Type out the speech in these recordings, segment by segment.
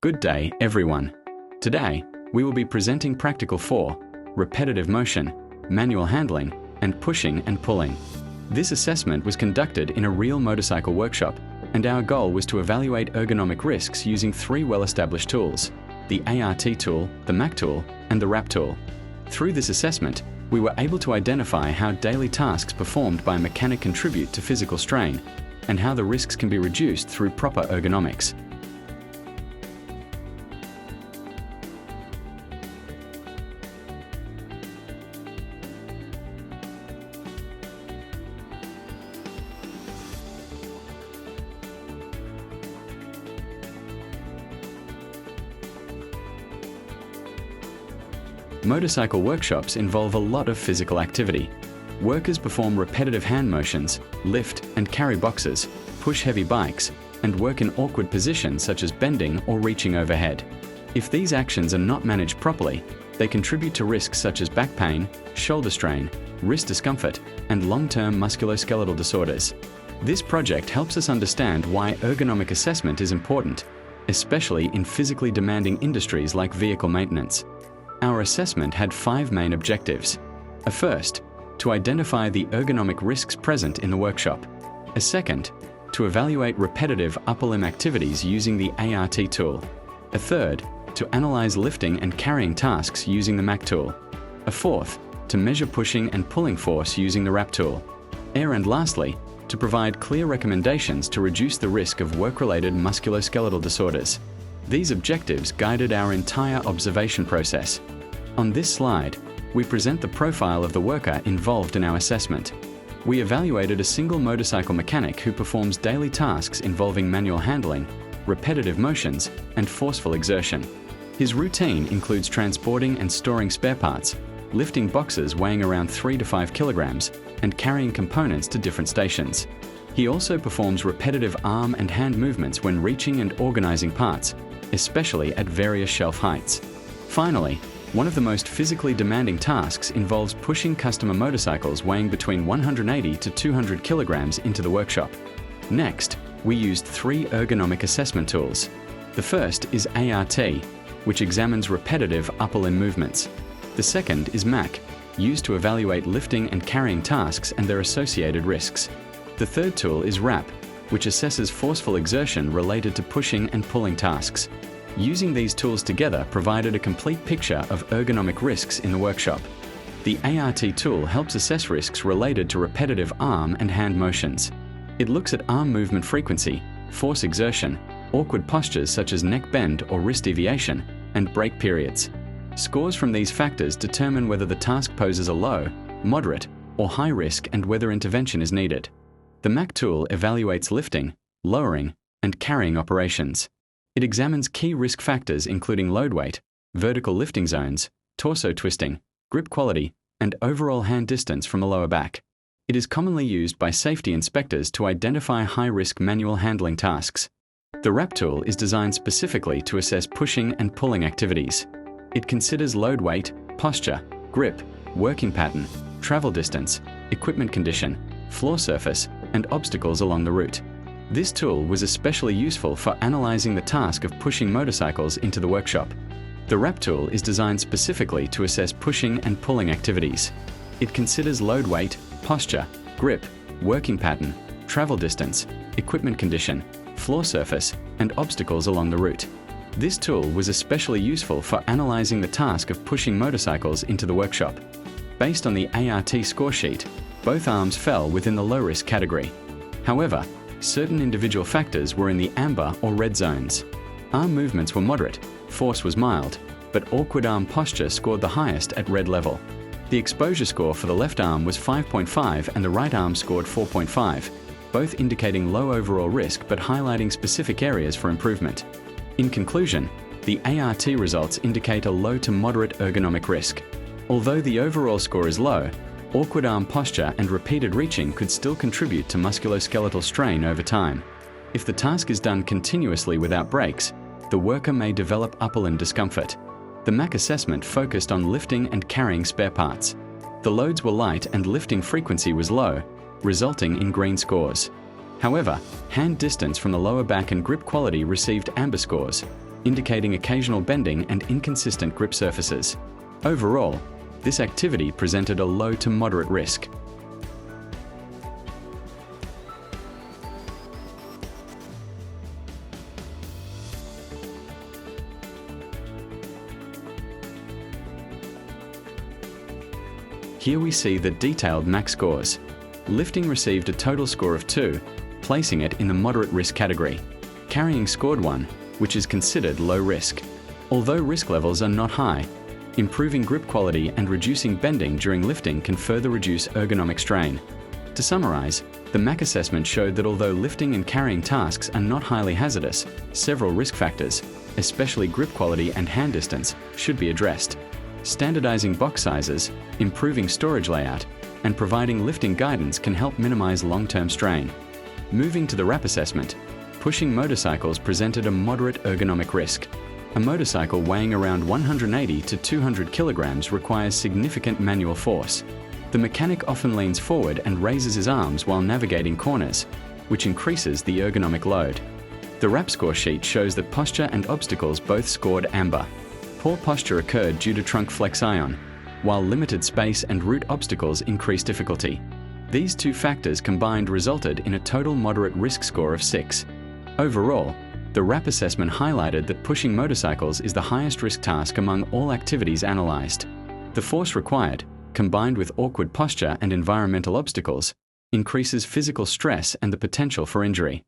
Good day, everyone. Today, we will be presenting Practical 4, Repetitive Motion, Manual Handling, and Pushing and Pulling. This assessment was conducted in a real motorcycle workshop, and our goal was to evaluate ergonomic risks using 3 well-established tools: the ART tool, the MAC tool, and the RAP tool. Through this assessment, we were able to identify how daily tasks performed by a mechanic contribute to physical strain, and how the risks can be reduced through proper ergonomics. Motorcycle workshops involve a lot of physical activity. Workers perform repetitive hand motions, lift and carry boxes, push heavy bikes, and work in awkward positions such as bending or reaching overhead. If these actions are not managed properly, they contribute to risks such as back pain, shoulder strain, wrist discomfort, and long-term musculoskeletal disorders. This project helps us understand why ergonomic assessment is important, especially in physically demanding industries like vehicle maintenance. Our assessment had 5 main objectives. A first, to identify the ergonomic risks present in the workshop. A second, to evaluate repetitive upper limb activities using the ART tool. A third, to analyze lifting and carrying tasks using the MAC tool. A fourth, to measure pushing and pulling force using the RAP tool. And lastly, to provide clear recommendations to reduce the risk of work-related musculoskeletal disorders. These objectives guided our entire observation process. On this slide, we present the profile of the worker involved in our assessment. We evaluated a single motorcycle mechanic who performs daily tasks involving manual handling, repetitive motions, and forceful exertion. His routine includes transporting and storing spare parts, lifting boxes weighing around 3 to 5 kilograms, and carrying components to different stations. He also performs repetitive arm and hand movements when reaching and organizing parts, especially at various shelf heights. Finally, one of the most physically demanding tasks involves pushing customer motorcycles weighing between 180 to 200 kilograms into the workshop. Next, we used 3 ergonomic assessment tools. The first is ART, which examines repetitive upper limb movements. The second is MAC, used to evaluate lifting and carrying tasks and their associated risks. The third tool is RAP, which assesses forceful exertion related to pushing and pulling tasks. Using these tools together provided a complete picture of ergonomic risks in the workshop. The ART tool helps assess risks related to repetitive arm and hand motions. It looks at arm movement frequency, force exertion, awkward postures such as neck bend or wrist deviation, and break periods. Scores from these factors determine whether the task poses a low, moderate, or high risk and whether intervention is needed. The MAC tool evaluates lifting, lowering, and carrying operations. It examines key risk factors including load weight, vertical lifting zones, torso twisting, grip quality, and overall hand distance from the lower back. It is commonly used by safety inspectors to identify high-risk manual handling tasks. The RAP tool is designed specifically to assess pushing and pulling activities. It considers load weight, posture, grip, working pattern, travel distance, equipment condition, floor surface, and obstacles along the route. This tool was especially useful for analyzing the task of pushing motorcycles into the workshop. The RAP tool is designed specifically to assess pushing and pulling activities. It considers load weight, posture, grip, working pattern, travel distance, equipment condition, floor surface, and obstacles along the route. This tool was especially useful for analyzing the task of pushing motorcycles into the workshop. Based on the ART score sheet, both arms fell within the low-risk category. However, certain individual factors were in the amber or red zones. Arm movements were moderate, force was mild, but awkward arm posture scored the highest at red level. The exposure score for the left arm was 5.5 and the right arm scored 4.5, both indicating low overall risk but highlighting specific areas for improvement. In conclusion, the ART results indicate a low to moderate ergonomic risk. Although the overall score is low, awkward arm posture and repeated reaching could still contribute to musculoskeletal strain over time. If the task is done continuously without breaks, the worker may develop upper limb discomfort. The MAC assessment focused on lifting and carrying spare parts. The loads were light and lifting frequency was low, resulting in green scores. However, hand distance from the lower back and grip quality received amber scores, indicating occasional bending and inconsistent grip surfaces. Overall, this activity presented a low to moderate risk. Here we see the detailed MAC scores. Lifting received a total score of 2, placing it in the moderate risk category. Carrying scored 1, which is considered low risk. Although risk levels are not high, improving grip quality and reducing bending during lifting can further reduce ergonomic strain. To summarize, the MAC assessment showed that although lifting and carrying tasks are not highly hazardous, several risk factors, especially grip quality and hand distance, should be addressed. Standardizing box sizes, improving storage layout, and providing lifting guidance can help minimize long-term strain. Moving to the RAP assessment, pushing motorcycles presented a moderate ergonomic risk. A motorcycle weighing around 180 to 200 kilograms requires significant manual force. The mechanic often leans forward and raises his arms while navigating corners, which increases the ergonomic load. The RAP score sheet shows that posture and obstacles both scored amber. Poor posture occurred due to trunk flexion, while limited space and root obstacles increased difficulty. These two factors combined resulted in a total moderate risk score of 6. Overall, the RAP assessment highlighted that pushing motorcycles is the highest risk task among all activities analyzed. The force required, combined with awkward posture and environmental obstacles, increases physical stress and the potential for injury.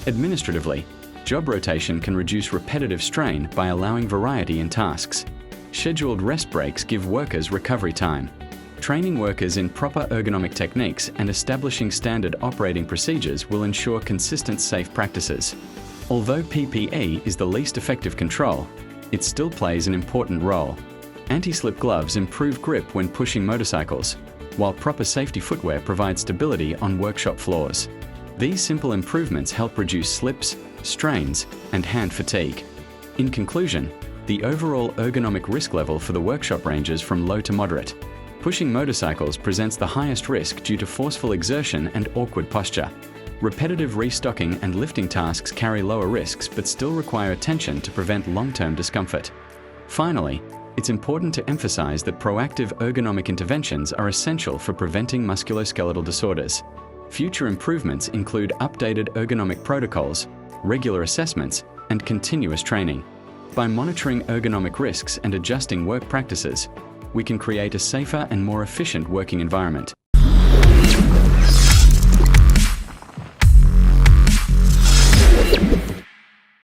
Administratively, job rotation can reduce repetitive strain by allowing variety in tasks. Scheduled rest breaks give workers recovery time. Training workers in proper ergonomic techniques and establishing standard operating procedures will ensure consistent safe practices. Although PPE is the least effective control, it still plays an important role. Anti-slip gloves improve grip when pushing motorcycles, while proper safety footwear provides stability on workshop floors. These simple improvements help reduce slips, strains, and hand fatigue. In conclusion, the overall ergonomic risk level for the workshop ranges from low to moderate. Pushing motorcycles presents the highest risk due to forceful exertion and awkward posture. Repetitive restocking and lifting tasks carry lower risks but still require attention to prevent long-term discomfort. Finally, it's important to emphasize that proactive ergonomic interventions are essential for preventing musculoskeletal disorders. Future improvements include updated ergonomic protocols, regular assessments, and continuous training. By monitoring ergonomic risks and adjusting work practices, we can create a safer and more efficient working environment.